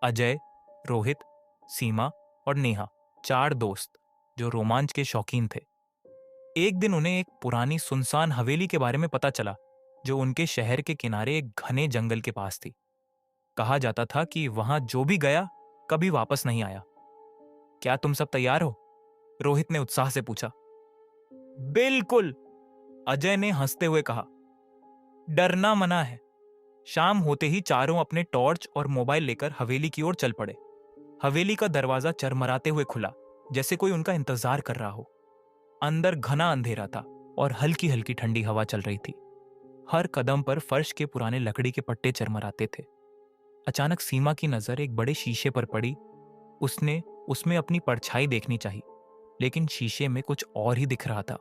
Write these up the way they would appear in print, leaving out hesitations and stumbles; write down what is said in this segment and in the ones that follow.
अजय, रोहित, सीमा और नेहा, चार दोस्त जो रोमांच के शौकीन थे। एक दिन उन्हें एक पुरानी सुनसान हवेली के बारे में पता चला जो उनके शहर के किनारे एक घने जंगल के पास थी। कहा जाता था कि वहां जो भी गया कभी वापस नहीं आया। क्या तुम सब तैयार हो? रोहित ने उत्साह से पूछा। बिल्कुल, अजय ने हंसते हुए कहा। डरना मना है। शाम होते ही चारों अपने टॉर्च और मोबाइल लेकर हवेली की ओर चल पड़े। हवेली का दरवाजा चरमराते हुए खुला, जैसे कोई उनका इंतजार कर रहा हो। अंदर घना अंधेरा था और हल्की हल्की ठंडी हवा चल रही थी। हर कदम पर फर्श के पुराने लकड़ी के पट्टे चरमराते थे। अचानक सीमा की नजर एक बड़े शीशे पर पड़ी। उसने उसमें अपनी परछाई देखनी चाहिए, लेकिन शीशे में कुछ और ही दिख रहा था।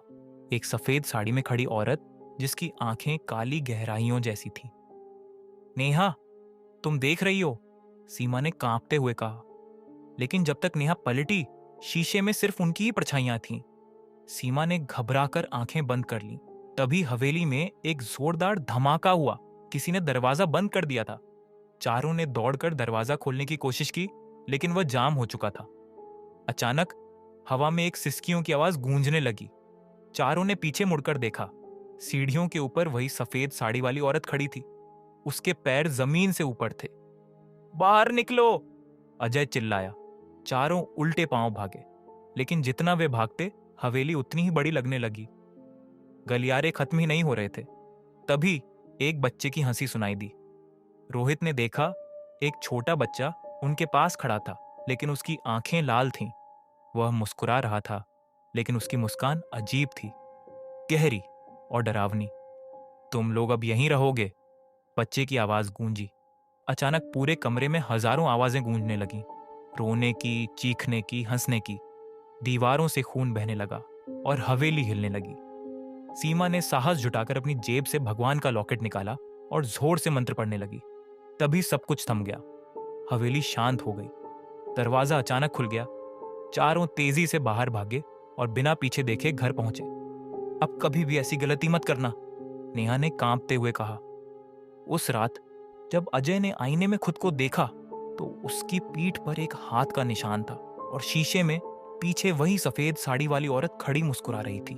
एक सफेद साड़ी में खड़ी औरत जिसकी आंखें काली गहराइयों जैसी थी। नेहा, तुम देख रही हो? सीमा ने कांपते हुए कहा। लेकिन जब तक नेहा पलटी, शीशे में सिर्फ उनकी ही परछाइयां थीं। सीमा ने घबराकर आंखें बंद कर लीं। तभी हवेली में एक जोरदार धमाका हुआ। किसी ने दरवाजा बंद कर दिया था। चारों ने दौड़कर दरवाजा खोलने की कोशिश की, लेकिन वह जाम हो चुका था। अचानक हवा में एक सिसकियों की आवाज गूंजने लगी। चारों ने पीछे मुड़कर देखा। सीढ़ियों के ऊपर वही सफेद साड़ी वाली औरत खड़ी थी। उसके पैर जमीन से ऊपर थे। बाहर निकलो, अजय चिल्लाया। चारों उल्टे पांव भागे, लेकिन जितना वे भागते हवेली उतनी ही बड़ी लगने लगी। गलियारे खत्म ही नहीं हो रहे थे। तभी एक बच्चे की हंसी सुनाई दी। रोहित ने देखा, एक छोटा बच्चा उनके पास खड़ा था, लेकिन उसकी आंखें लाल थीं। वह मुस्कुरा रहा था, लेकिन उसकी मुस्कान अजीब थी, गहरी और डरावनी। तुम लोग अब यहीं रहोगे? बच्चे की आवाज गूंजी। अचानक पूरे कमरे में हजारों आवाजें गूंजने लगीं। रोने की, चीखने की, हंसने की। दीवारों से खून बहने लगा और हवेली हिलने लगी। सीमा ने साहस जुटाकर अपनी जेब से भगवान का लॉकेट निकाला और जोर से मंत्र पढ़ने लगी। तभी सब कुछ थम गया। हवेली शांत हो गई। दरवाजा अचानक खुल गया। चारों तेजी से बाहर भागे और बिना पीछे देखे घर पहुंचे। अब कभी भी ऐसी गलती मत करना, नेहा ने कांपते हुए कहा। उस रात जब अजय ने आईने में खुद को देखा, तो उसकी पीठ पर एक हाथ का निशान था और शीशे में पीछे वही सफेद साड़ी वाली औरत खड़ी मुस्कुरा रही थी।